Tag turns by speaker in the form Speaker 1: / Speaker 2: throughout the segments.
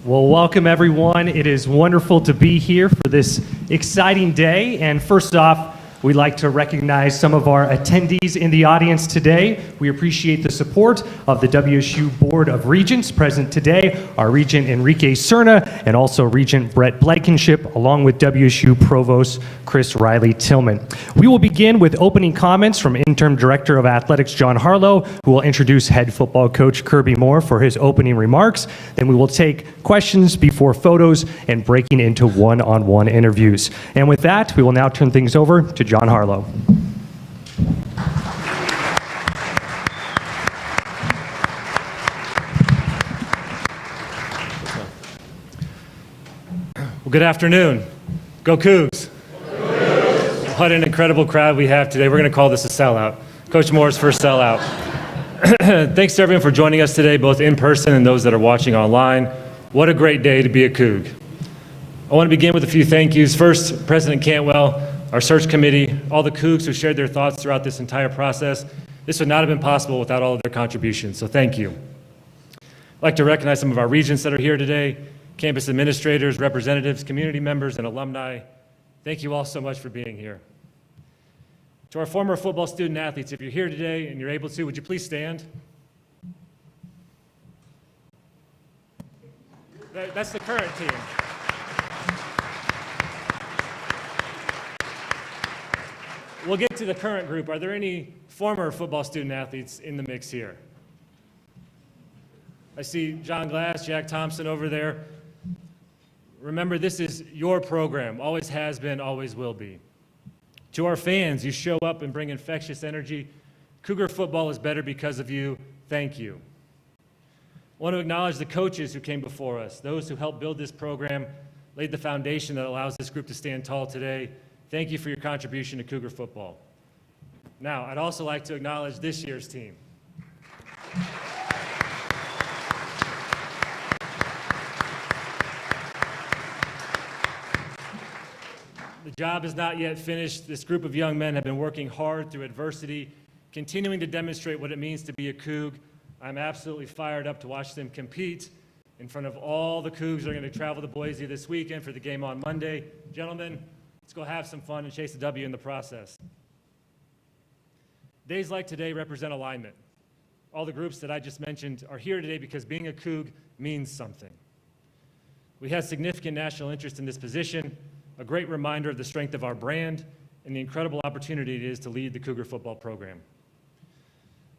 Speaker 1: Well, welcome everyone. It is wonderful to be here for this exciting day. And first off, we'd like to recognize some of our attendees in the audience today. We appreciate the support of the WSU Board of Regents present today, our Regent Enrique Cerna, and also Regent Brett Blankenship, along with WSU Provost Chris Riley Tillman. We will begin with opening comments from Interim Director of Athletics John Harlow, who will introduce head football coach Kirby Moore for his opening remarks. Then we will take questions before photos and breaking into one-on-one interviews. And with that, we will now turn things over to John Harlow.
Speaker 2: Well, good afternoon. Go Cougs. What an incredible crowd we have today. We're going to call this a sellout. Coach Moore's first sellout. Thanks to everyone for joining us today, both in person and those that are watching online. What a great day to be a Coug. I want to begin with a few thank yous. First, President Cantwell, our search committee, all the Cougs who shared their thoughts throughout this entire process. This would not have been possible without all of their contributions, so thank you. I'd like to recognize some of our regents that are here today, campus administrators, representatives, community members, and alumni. Thank you all so much for being here. To our former football student athletes, if you're here today and you're able to, would you please stand? That's the current team. We'll get to the current group. Are there any former football student athletes in the mix here? I see John Glass, Jack Thompson over there. Remember, this is your program. Always has been, always will be. To our fans, you show up and bring infectious energy. Cougar football is better because of you. Thank you. I want to acknowledge the coaches who came before us, those who helped build this program, laid the foundation that allows this group to stand tall today. Thank you for your contribution to Cougar football. Now, I'd also like to acknowledge this year's team. The job is not yet finished. This group of young men have been working hard through adversity, continuing to demonstrate what it means to be a Coug. I'm absolutely fired up to watch them compete in front of all the Cougs that are going to travel to Boise this weekend for the game on Monday. Gentlemen, let's go have some fun and chase a W in the process. Days like today represent alignment. All the groups that I just mentioned are here today because being a Coug means something. We have significant national interest in this position, a great reminder of the strength of our brand and the incredible opportunity it is to lead the Cougar football program.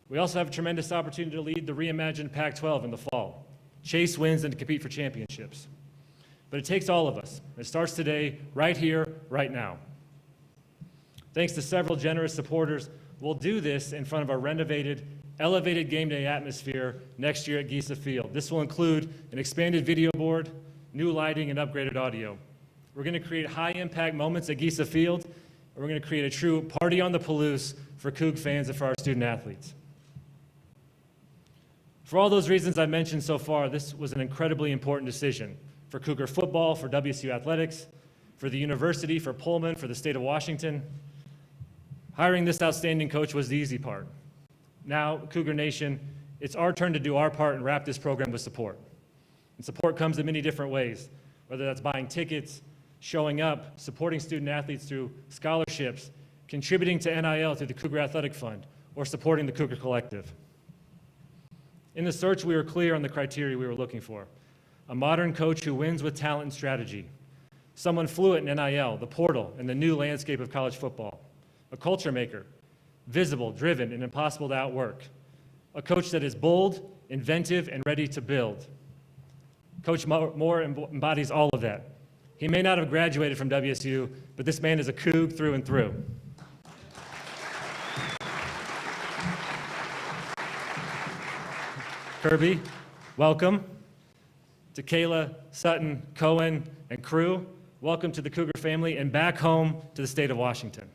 Speaker 2: We also have a tremendous opportunity to lead the reimagined Pac-12 in the fall, chase wins and to compete for championships. But it takes all of us. It starts today, right here, right now. Thanks to several generous supporters, we'll do this in front of our renovated, elevated game day atmosphere next year at Giesa Field. This will include an expanded video board, new lighting, and upgraded audio. We're going to create high-impact moments at Giesa Field, and we're going to create a true party on the Palouse for Coug fans and for our student athletes. For all those reasons I mentioned so far, this was an incredibly important decision for Cougar football, for WSU athletics, for the university, for Pullman, for the state of Washington. Hiring this outstanding coach was the easy part. Now, Cougar Nation, it's our turn to do our part and wrap this program with support. And support comes in many different ways, whether that's buying tickets, showing up, supporting student athletes through scholarships, contributing to NIL through the Cougar Athletic Fund, or supporting the Cougar Collective. In the search, we were clear on the criteria we were looking for. A modern coach who wins with talent and strategy. Someone fluent in NIL, the portal, and the new landscape of college football. A culture maker, visible, driven, and impossible to outwork. A coach that is bold, inventive, and ready to build. Coach Moore embodies all of that. He may not have graduated from WSU, but this man is a Coug through and through. Kirby, welcome. To Kayla, Sutton, Cohen, and crew, welcome to the Cougar family and back home to the state of Washington.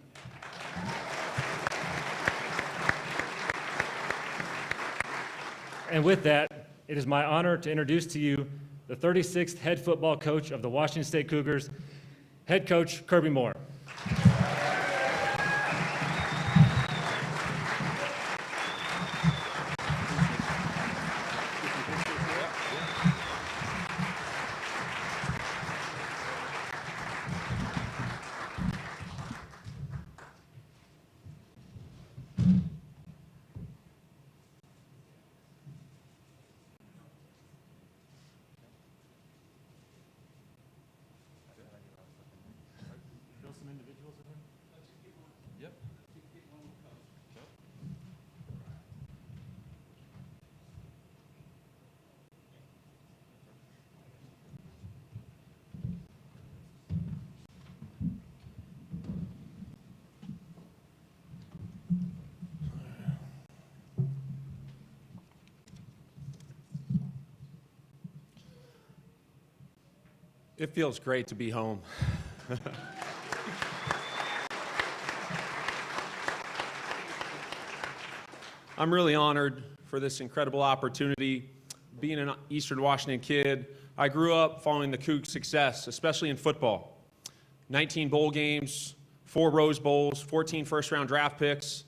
Speaker 2: And with that, it is my honor to introduce to you the 36th head football coach of the Washington State Cougars, head coach Kirby Moore.
Speaker 3: It feels great to be home. I'm really honored for this incredible opportunity. Being an Eastern Washington kid, I grew up following the Cougs' success, especially in football. 19 bowl games, 4 Rose Bowls, 14 first-round draft picks.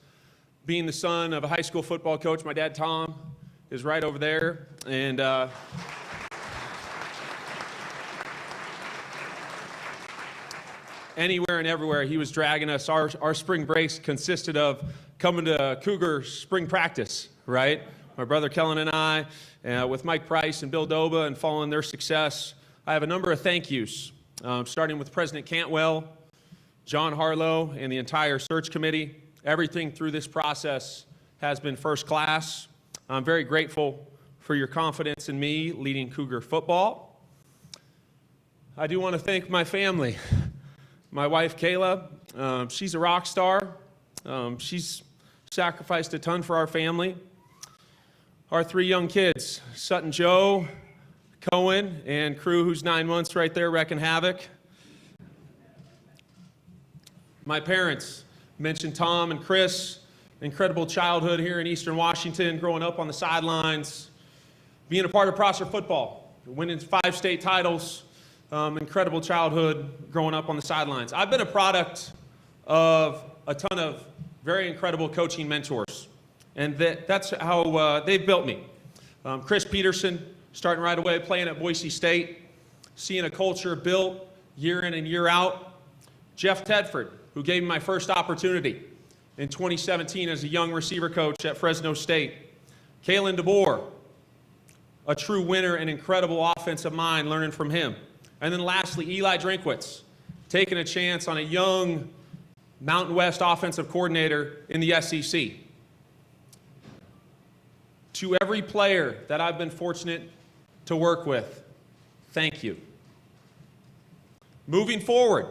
Speaker 3: Being the son of a high school football coach, my dad, Tom, is right over there. And anywhere and everywhere, he was dragging us. Our spring breaks consisted of coming to Cougar spring practice, right? My brother Kellen and I, with Mike Price and Bill Doba, and following their success. I have a number of thank yous, starting with President Cantwell, John Harlow, and the entire search committee. Everything through this process has been first class. I'm very grateful for your confidence in me leading Cougar football. I do want to thank my family. My wife, Kayla, she's a rock star. She's sacrificed a ton for our family. Our 3 young kids, Sutton Joe, Cohen, and crew who's 9 months right there wrecking havoc. My parents, mentioned Tom and Chris, incredible childhood here in Eastern Washington, growing up on the sidelines, being a part of Prosser football, winning 5 state titles, incredible childhood growing up on the sidelines. I've been a product of a ton of very incredible coaching mentors, and that's how they've built me. Chris Peterson, starting right away, playing at Boise State, seeing a culture built year in and year out. Jeff Tedford, who gave me my first opportunity in 2017 as a young receiver coach at Fresno State. Kalen DeBoer, a true winner and incredible offensive mind, learning from him. And then lastly, Eli Drinkwitz, taking a chance on a young Mountain West offensive coordinator in the SEC. To every player that I've been fortunate to work with, thank you. Moving forward,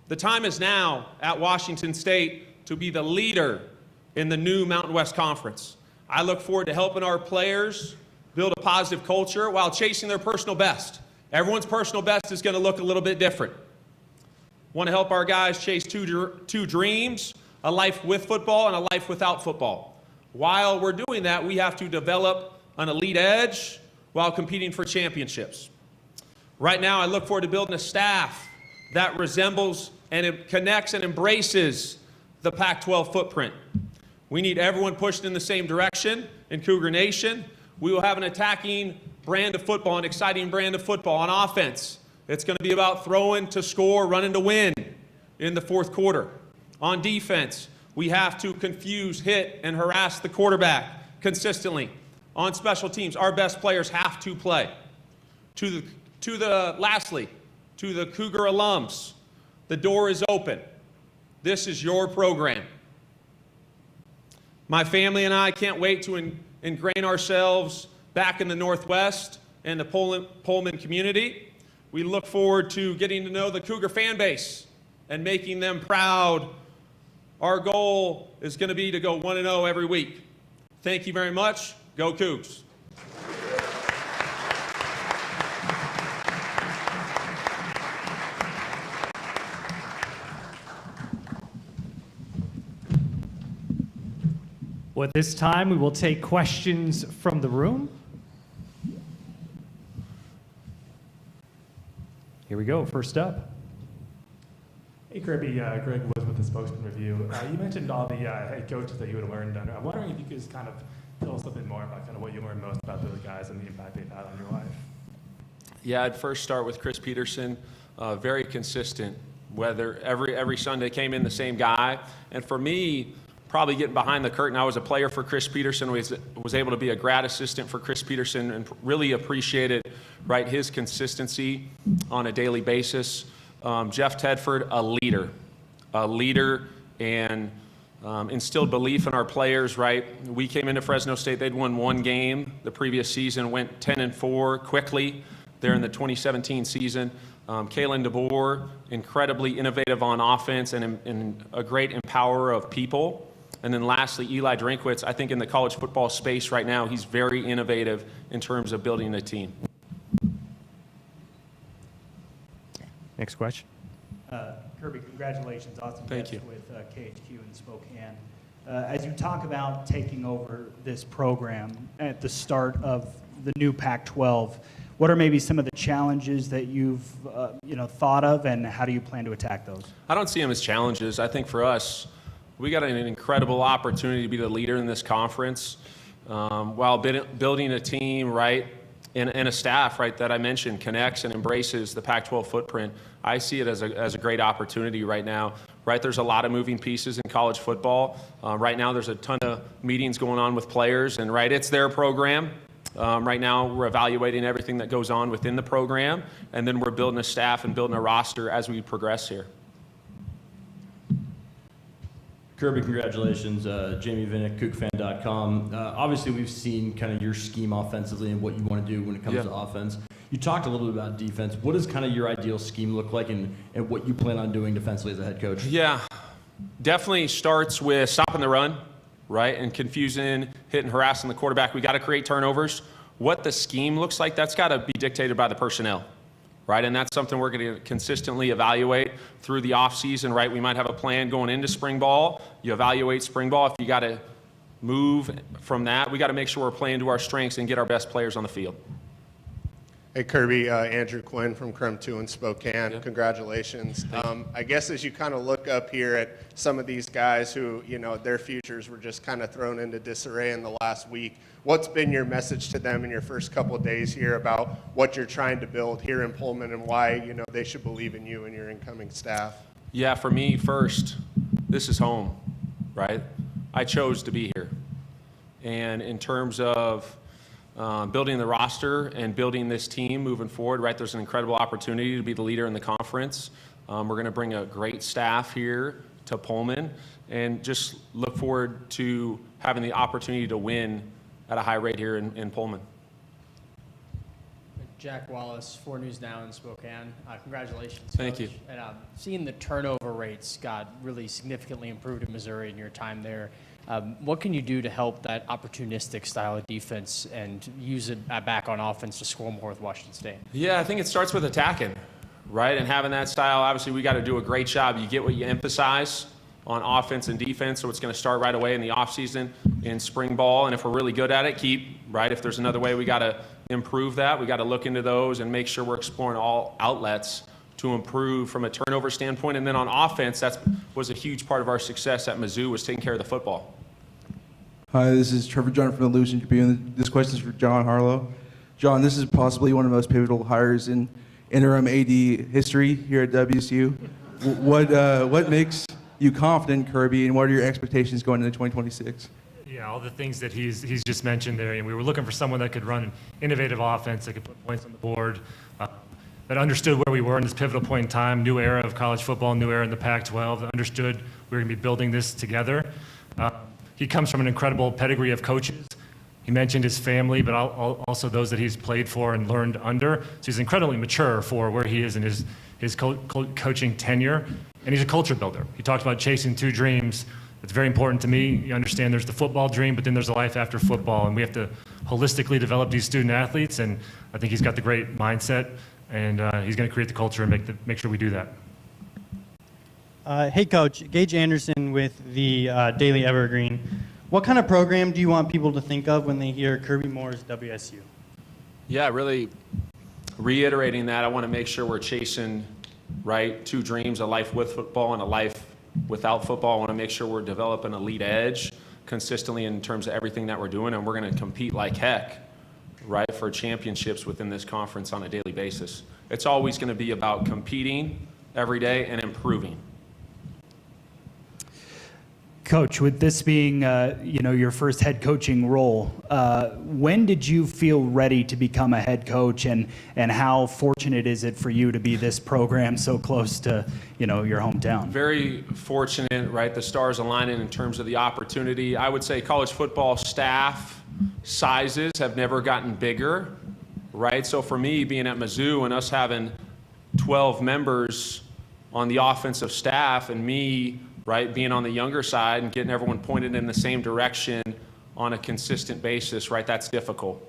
Speaker 3: the time is now at Washington State to be the leader in the new Mountain West Conference. I look forward to helping our players build a positive culture while chasing their personal best. Everyone's personal best is going to look a little bit different. Want to help our guys chase two dreams, a life with football and a life without football. While we're doing that, we have to develop an elite edge while competing for championships. Right now, I look forward to building a staff that resembles and it connects and embraces the Pac-12 footprint. We need everyone pushing in the same direction in Cougar Nation. We will have an attacking brand of football, an exciting brand of football on offense. It's going to be about throwing to score, running to win in the fourth quarter. On defense, we have to confuse, hit, and harass the quarterback consistently. On special teams, our best players have to play. Lastly, to the Cougar alums, the door is open. This is your program. My family and I can't wait to ingrain ourselves back in the Northwest and the Pullman community. We look forward to getting to know the Cougar fan base and making them proud. Our goal is going to be to go 1-0 every week. Thank you very much. Go Cougs.
Speaker 1: Well, at this time, we will take questions from the room. Here we go. First up.
Speaker 4: Hey, Kirby. Greg was with the Spokesman Review. You mentioned all the head coaches that you would have learned under. I'm wondering if you could just kind of tell us a bit more about kind of what you learned most about those guys and the impact they've had on your life.
Speaker 3: Yeah, I'd first start with Chris Peterson. Very consistent. Whether every Sunday came in the same guy, and for me, probably getting behind the curtain, I was a player for Chris Peterson. Was able to be a grad assistant for Chris Peterson and really appreciated, right, his consistency on a daily basis. Jeff Tedford, a leader, and instilled belief in our players, right? We came into Fresno State, they'd won 1 game the previous season, went 10-4 quickly there in the 2017 season. Kalen DeBoer, incredibly innovative on offense and a great empowerer of people. And then lastly, Eli Drinkwitz, I think in the college football space right now, he's very innovative in terms of building a team.
Speaker 1: Next question.
Speaker 5: Kirby, congratulations. Awesome
Speaker 3: Thank
Speaker 5: guest
Speaker 3: you.
Speaker 5: with KHQ in Spokane. As you talk about taking over this program at the start of the new Pac-12, what are maybe some of the challenges that you've thought of, and how do you plan to attack those?
Speaker 3: I don't see them as challenges. I think for us, we got an incredible opportunity to be the leader in this conference while building a team, right, and a staff, right, that I mentioned connects and embraces the Pac-12 footprint. I see it as a great opportunity right now. Right, there's a lot of moving pieces in college football. Right now, there's a ton of meetings going on with players, and right, it's their program. Right now, we're evaluating everything that goes on within the program, and then we're building a staff and building a roster as we progress here.
Speaker 6: Kirby, congratulations. Jamie Vinnick, KookFan.com. Obviously, we've seen kind of your scheme offensively and what you want to do when it comes to offense. You talked a little bit about defense. What does kind of your ideal scheme look like, and what you plan on doing defensively as a head coach? Yeah,
Speaker 3: definitely starts with stopping the run, right, and confusing, hitting, harassing the quarterback. We got to create turnovers. What the scheme looks like, that's got to be dictated by the personnel, right? And that's something we're going to consistently evaluate through the offseason, right? We might have a plan going into spring ball. You evaluate spring ball. If you got to move from that, we got to make sure we're playing to our strengths and get our best players on the field.
Speaker 7: Hey, Kirby, Andrew Quinn from KREM 2 in Spokane.
Speaker 3: Yeah.
Speaker 7: Congratulations. I guess as you kind of look up here at some of these guys who, their futures were just kind of thrown into disarray in the last week, what's been your message to them in your first couple of days here about what you're trying to build here in Pullman and why, they should believe in you and your incoming staff?
Speaker 3: Yeah, for me, first, this is home, right? I chose to be here. And in terms of building the roster and building this team moving forward, right, there's an incredible opportunity to be the leader in the conference. We're going to bring a great staff here to Pullman and just look forward to having the opportunity to win at a high rate here in Pullman.
Speaker 8: Jack Wallace, 4 News Now in Spokane. Congratulations,
Speaker 3: Thank
Speaker 8: Coach.
Speaker 3: you.
Speaker 8: And seeing the turnover rates got really significantly improved in Missouri in your time there. What can you do to help that opportunistic style of defense and use it back on offense to score more with Washington State?
Speaker 3: Yeah, I think it starts with attacking, right? And having that style, obviously we got to do a great job. You get what you emphasize on offense and defense, so it's going to start right away in the offseason, in spring ball. And if we're really good at it, keep, right? If there's another way we got to improve that, we got to look into those and make sure we're exploring all outlets to improve from a turnover standpoint. And then on offense, that was a huge part of our success at Mizzou, was taking care of the football.
Speaker 9: Hi, this is Trevor John from Illusion Tribune. This question is for John Harlow. John, this is possibly one of the most pivotal hires in interim AD history here at WSU. What makes you confident, Kirby, and what are your expectations going into 2026?
Speaker 2: Yeah, all the things that he's just mentioned there. And we were looking for someone that could run an innovative offense, that could put points on the board, that understood where we were in this pivotal point in time, new era of college football, new era in the Pac-12, that understood we were going to be building this together. He comes from an incredible pedigree of coaches. He mentioned his family, but also those that he's played for and learned under. So he's incredibly mature for where he is in his coaching tenure, and he's a culture builder. He talked about chasing 2 dreams. It's very important to me. You understand there's the football dream, but then there's a life after football, and we have to holistically develop these student athletes, and I think he's got the great mindset, and he's going to create the culture and make sure we do that.
Speaker 10: Hey, Coach. Gage Anderson with the Daily Evergreen. What kind of program do you want people to think of when they hear Kirby Moore's WSU?
Speaker 3: Yeah, really reiterating that, I want to make sure we're chasing, right, 2 dreams, a life with football and a life without football. I want to make sure we're developing a lead edge consistently in terms of everything that we're doing, and we're going to compete like heck, right, for championships within this conference on a daily basis. It's always going to be about competing every day and improving.
Speaker 5: Coach, with this being your first head coaching role, when did you feel ready to become a head coach, and how fortunate is it for you to be this program so close to your hometown?
Speaker 3: Very fortunate, right? The stars aligning in terms of the opportunity. I would say college football staff sizes have never gotten bigger, right? So for me, being at Mizzou and us having 12 members on the offensive staff, and me, right, being on the younger side and getting everyone pointed in the same direction on a consistent basis, right, that's difficult.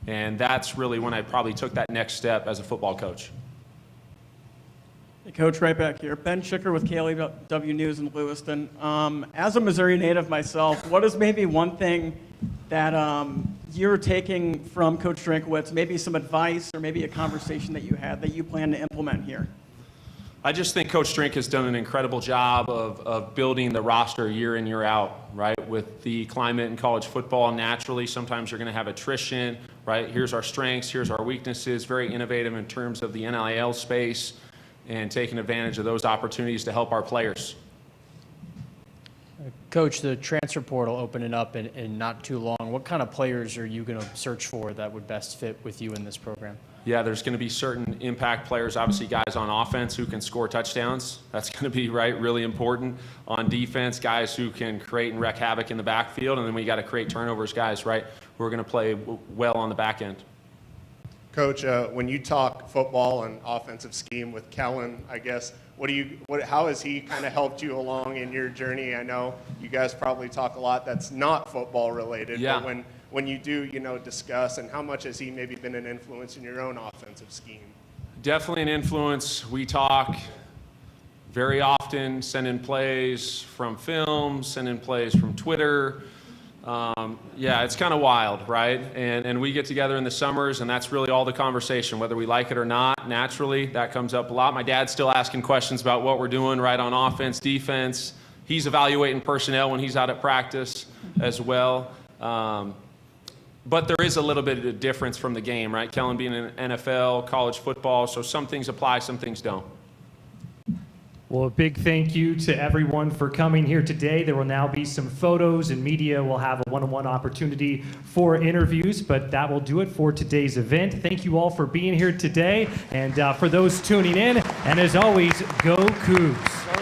Speaker 3: And that's really when I probably took that next step as a football coach.
Speaker 11: Hey, Coach, right back here. Ben Schicker with KLEW News in Lewiston. As a Missouri native myself, what is maybe one thing that you're taking from Coach Drinkowitz, maybe some advice or maybe a conversation that you had that you plan to implement here?
Speaker 3: I just think Coach Drink has done an incredible job of building the roster year in, year out, right? With the climate in college football, naturally, sometimes you're going to have attrition, right? Here's our strengths, here's our weaknesses, very innovative in terms of the NIL space and taking advantage of those opportunities to help our players.
Speaker 8: Coach, the transfer portal opening up in not too long. What kind of players are you going to search for that would best fit with you in this program?
Speaker 3: Yeah, there's going to be certain impact players, obviously guys on offense who can score touchdowns. That's going to be, right, really important. On defense, guys who can create and wreak havoc in the backfield. And then we got to create turnovers, guys, right, who are going to play well on the back end.
Speaker 7: Coach, when you talk football and offensive scheme with Kellen, I guess, how has he kind of helped you along in your journey? I know you guys probably talk a lot that's not football related,
Speaker 3: Yeah.
Speaker 7: but when you do, discuss, and how much has he maybe been an influence in your own offensive scheme?
Speaker 3: Definitely an influence. We talk very often, send in plays from film, send in plays from Twitter. Yeah, it's kind of wild, right? And we get together in the summers, and that's really all the conversation, whether we like it or not. Naturally, that comes up a lot. My dad's still asking questions about what we're doing, right, on offense, defense. He's evaluating personnel when he's out at practice as well. But there is a little bit of a difference from the game, right? Kellen being in NFL, college football, so some things apply, some things don't.
Speaker 1: Well, a big thank you to everyone for coming here today. There will now be some photos, and media will have a one-on-one opportunity for interviews, but that will do it for today's event. Thank you all for being here today, and for those tuning in, and as always, go Cougs.